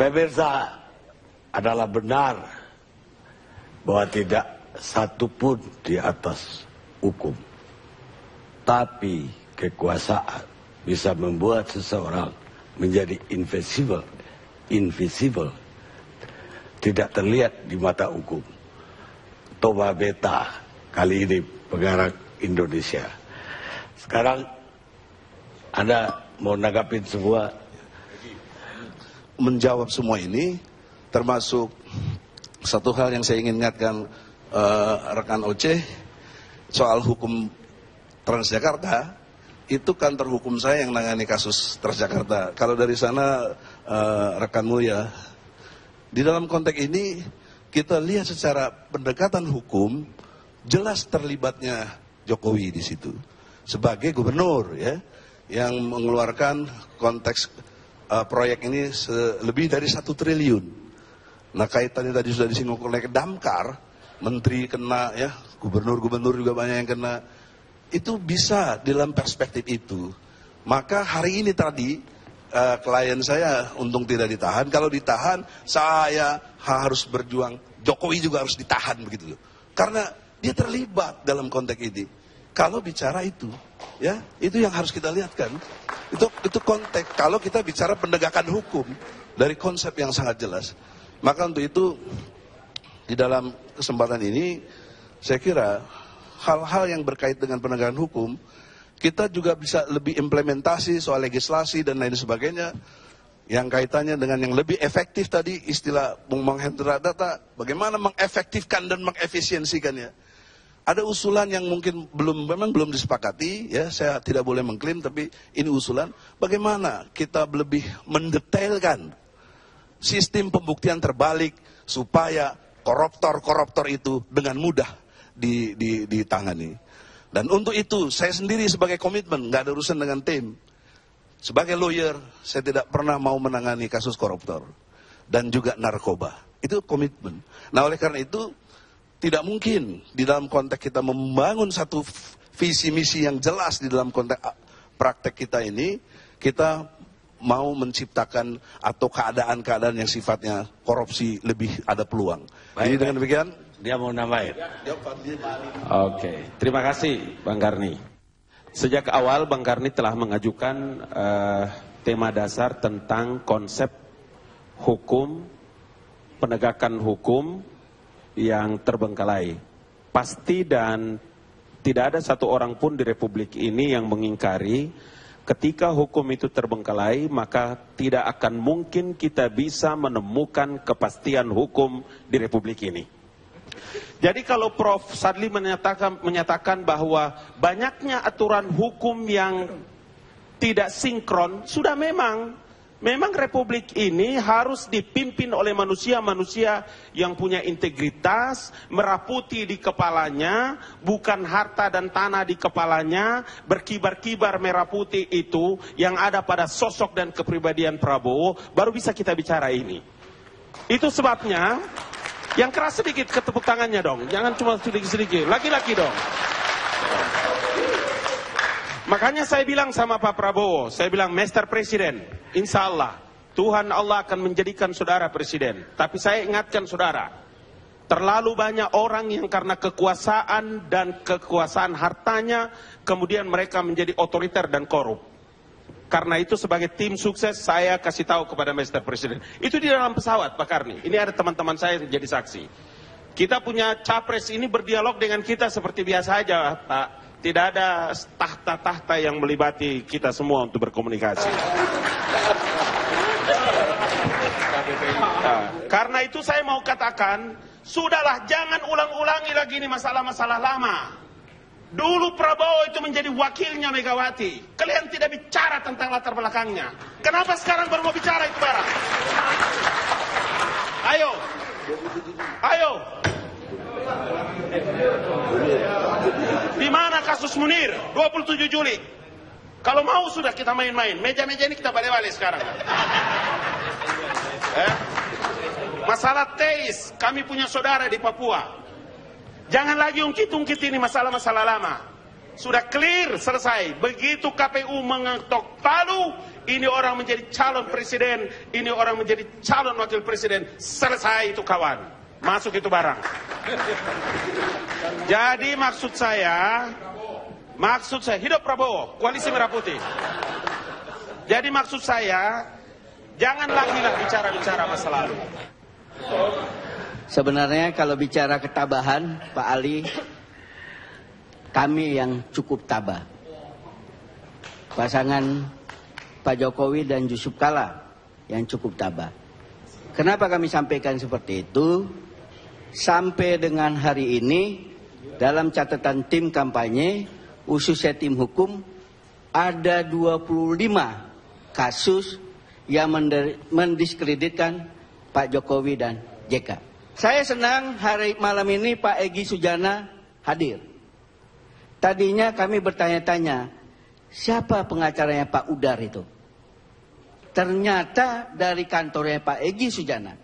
Pemirsa, adalah benar bahwa tidak satu pun di atas hukum. Tapi kekuasaan bisa membuat seseorang menjadi invisible, tidak terlihat di mata hukum. Toba Beta kali ini pengarang Indonesia. Sekarang Anda mau nanggapin semua? Menjawab semua ini, termasuk satu hal yang saya ingin ingatkan rekan Oce soal hukum Transjakarta. Itu kantor hukum saya yang nangani kasus Transjakarta. Kalau dari sana rekan Mulya, di dalam konteks ini kita lihat secara pendekatan hukum jelas terlibatnya Jokowi di situ sebagai gubernur, ya, yang mengeluarkan konteks proyek ini lebih dari 1 triliun. Nah, kaitannya tadi sudah disinggung oleh Damkar, menteri kena, ya, gubernur juga banyak yang kena. Itu bisa dalam perspektif itu. Maka hari ini tadi klien saya untung tidak ditahan. Kalau ditahan, saya harus berjuang. Jokowi juga harus ditahan begitu loh. Karena dia terlibat dalam konteks ini. Kalau bicara itu, ya, itu yang harus kita lihat kan. Itu konteks. Kalau kita bicara penegakan hukum dari konsep yang sangat jelas. Maka untuk itu di dalam kesempatan ini saya kira hal-hal yang berkait dengan penegakan hukum kita juga bisa lebih implementasi soal legislasi dan lain sebagainya yang kaitannya dengan yang lebih efektif tadi istilah Bung Hendra Data, bagaimana mengefektifkan dan mengefisiensikannya. Ada usulan yang mungkin memang belum disepakati, ya, saya tidak boleh mengklaim, tapi ini usulan bagaimana kita lebih mendetailkan sistem pembuktian terbalik supaya koruptor itu dengan mudah ditangani. Dan untuk itu saya sendiri sebagai komitmen, nggak ada urusan dengan tim. Sebagai lawyer, saya tidak pernah mau menangani kasus koruptor dan juga narkoba. Itu komitmen. Nah, oleh karena itu tidak mungkin di dalam konteks kita membangun satu visi misi yang jelas di dalam konteks praktek kita ini, kita mau menciptakan atau keadaan-keadaan yang sifatnya korupsi lebih ada peluang. Jadi dengan demikian, dia mau nambahin. Oke, terima kasih Bang Karni. Sejak awal Bang Karni telah mengajukan tema dasar tentang konsep hukum, penegakan hukum yang terbengkalai. Pasti dan tidak ada satu orang pun di Republik ini yang mengingkari ketika hukum itu terbengkalai, maka tidak akan mungkin kita bisa menemukan kepastian hukum di Republik ini. Jadi kalau Prof. Sadli menyatakan bahwa banyaknya aturan hukum yang tidak sinkron, sudah memang Republik ini harus dipimpin oleh manusia-manusia yang punya integritas, meraputi di kepalanya, bukan harta dan tanah di kepalanya, berkibar-kibar merah putih itu yang ada pada sosok dan kepribadian Prabowo, baru bisa kita bicara ini. Itu sebabnya, yang keras sedikit ketepuk tangannya dong, jangan cuma sedikit-sedikit, laki-laki dong. Makanya saya bilang sama Pak Prabowo, saya bilang, Mr. Presiden, insya Allah Tuhan Allah akan menjadikan saudara presiden. Tapi saya ingatkan saudara, terlalu banyak orang yang karena kekuasaan dan kekuasaan hartanya, kemudian mereka menjadi otoriter dan korup. Karena itu sebagai tim sukses, saya kasih tahu kepada Mr. Presiden. Itu di dalam pesawat Pak Karni, ini ada teman-teman saya yang jadi saksi. Kita punya capres ini berdialog dengan kita seperti biasa aja Pak. Tidak ada tahta-tahta yang melibati kita semua untuk berkomunikasi. Nah, karena itu saya mau katakan, sudahlah jangan ulang-ulangi lagi ini masalah-masalah lama. Dulu Prabowo itu menjadi wakilnya Megawati. Kalian tidak bicara tentang latar belakangnya. Kenapa sekarang baru mau bicara itu barang? Ayo. Ayo. Di mana kasus Munir 27 Juli? Kalau mau sudah kita main-main. Meja-meja ini kita balik-balik sekarang. Masalah teis, kami punya saudara di Papua. Jangan lagi ungkit-ungkit ini masalah-masalah lama. sudah clear, selesai. Begitu KPU mengetok palu, ini orang menjadi calon presiden, ini orang menjadi calon wakil presiden, selesai itu kawan. Masuk itu barang. Jadi maksud saya hidup Prabowo, koalisi Merah Putih. Jadi maksud saya, jangan lagi lah bicara-bicara masa lalu. Sebenarnya kalau bicara ketabahan, Pak Ali, kami yang cukup tabah. Pasangan Pak Jokowi dan Yusuf Kala yang cukup tabah. Kenapa kami sampaikan seperti itu? Sampai dengan hari ini, dalam catatan tim kampanye, khususnya tim hukum, ada 25 kasus yang mendiskreditkan Pak Jokowi dan JK. Saya senang hari malam ini Pak Egy Sujana hadir. Tadinya kami bertanya-tanya, siapa pengacaranya Pak Udar itu? Ternyata dari kantornya Pak Egy Sujana.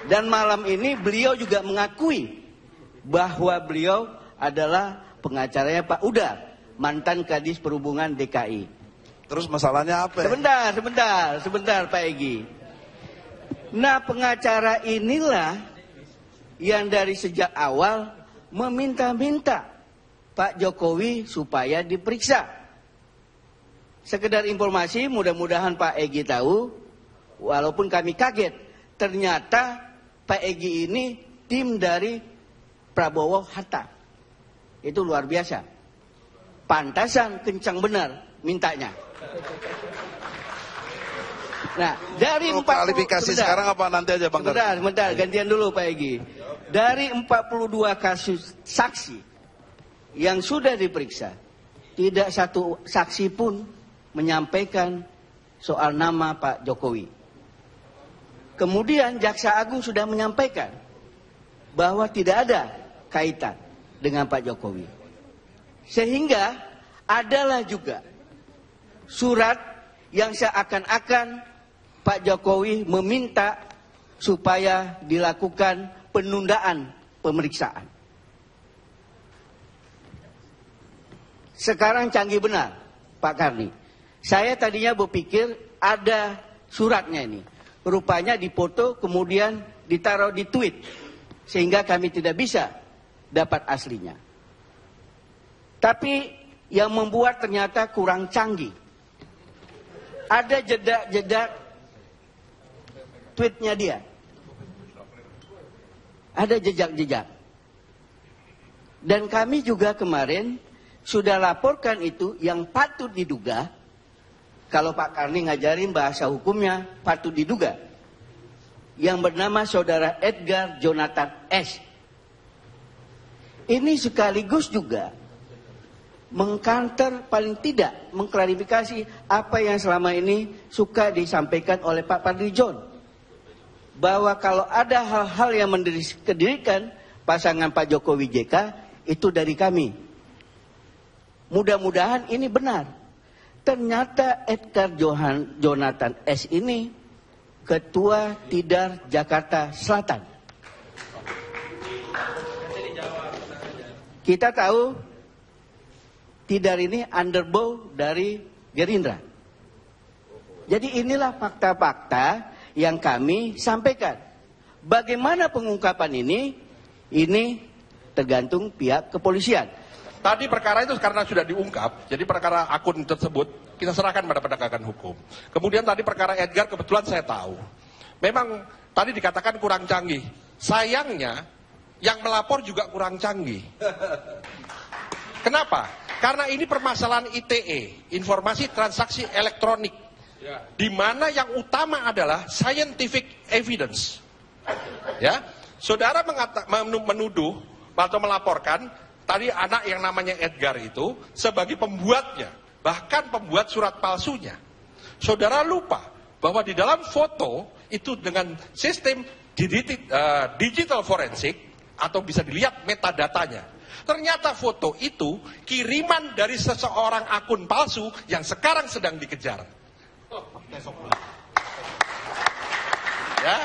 Dan malam ini beliau juga mengakui bahwa beliau adalah pengacaranya Pak Udar, mantan Kadis Perhubungan DKI. Terus masalahnya apa? Sebentar Pak Egy. Nah, pengacara inilah yang dari sejak awal meminta-minta Pak Jokowi supaya diperiksa. Sekedar informasi, mudah-mudahan Pak Egy tahu, walaupun kami kaget, ternyata Pak Egy ini tim dari Prabowo Hatta. Itu luar biasa. Pantasan kencang benar mintanya. Nah, dari 40 klarifikasi sekarang apa nanti aja Bang? Sebentar, gantian dulu Pak Egy. Dari 42 kasus saksi yang sudah diperiksa, tidak satu saksi pun menyampaikan soal nama Pak Jokowi. Kemudian Jaksa Agung sudah menyampaikan bahwa tidak ada kaitan dengan Pak Jokowi. Sehingga adalah juga surat yang seakan-akan Pak Jokowi meminta supaya dilakukan penundaan pemeriksaan. Sekarang canggih benar, Pak Karni. Saya tadinya berpikir ada suratnya ini. Rupanya dipoto kemudian ditaruh di tweet. Sehingga kami tidak bisa dapat aslinya. Tapi yang membuat ternyata kurang canggih. Ada jeda-jeda tweetnya dia. Ada jejak-jejak. Dan kami juga kemarin sudah laporkan itu yang patut diduga. Kalau Pak Karni ngajarin bahasa hukumnya, patut diduga. Yang bernama Saudara Edgar Jonathan S. Ini sekaligus juga mengkanter, paling tidak mengklarifikasi apa yang selama ini suka disampaikan oleh Pak Fadlizon. Bahwa kalau ada hal-hal yang mendiskreditkan pasangan Pak Jokowi JK, itu dari kami. Mudah-mudahan ini benar. Ternyata Edgar Jonathan S. ini Ketua Tidar Jakarta Selatan. Kita tahu Tidar ini underbow dari Gerindra. Jadi inilah fakta-fakta yang kami sampaikan. Bagaimana pengungkapan ini tergantung pihak kepolisian. Tadi perkara itu karena sudah diungkap, jadi perkara akun tersebut kita serahkan pada penegakan hukum. Kemudian tadi perkara Edgar kebetulan saya tahu. Memang tadi dikatakan kurang canggih. Sayangnya yang melapor juga kurang canggih. Kenapa? Karena ini permasalahan ITE, informasi transaksi elektronik. Di mana yang utama adalah scientific evidence. Ya, saudara menuduh atau melaporkan tadi anak yang namanya Edgar itu sebagai pembuatnya, bahkan pembuat surat palsunya. Saudara lupa bahwa di dalam foto itu dengan sistem digital forensik atau bisa dilihat metadatanya. Ternyata foto itu kiriman dari seseorang akun palsu yang sekarang sedang dikejar. Ya.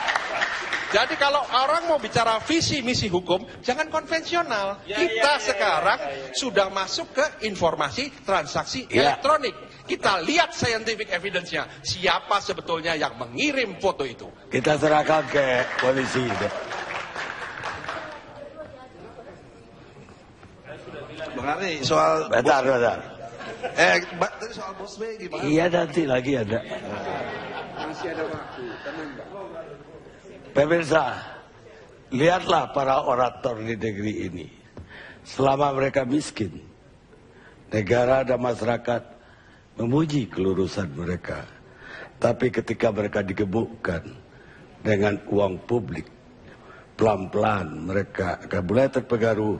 Jadi kalau orang mau bicara visi misi hukum, jangan konvensional. Kita sekarang sudah masuk ke informasi transaksi elektronik. Kita lihat scientific evidence-nya. Siapa sebetulnya yang mengirim foto itu. Kita serahkan ke polisi. Bang Arni, soal Bentar. tadi soal Bos B gimana? Iya, nanti lagi ada. Masih ada waktu, tenang Pak. Pemirsa, lihatlah para orator di negeri ini. Selama mereka miskin, negara dan masyarakat memuji kelurusan mereka. Tapi ketika mereka digebukkan dengan uang publik, pelan-pelan mereka akan mulai terpengaruh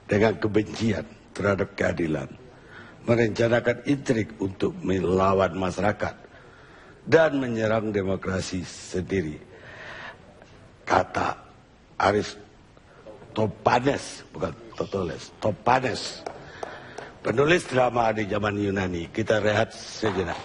dengan kebencian terhadap keadilan, merencanakan intrik untuk melawan masyarakat dan menyerang demokrasi sendiri. Kata Aristophanes, bukan Totoles, Topanes, penulis drama di zaman Yunani. Kita rehat sejenak.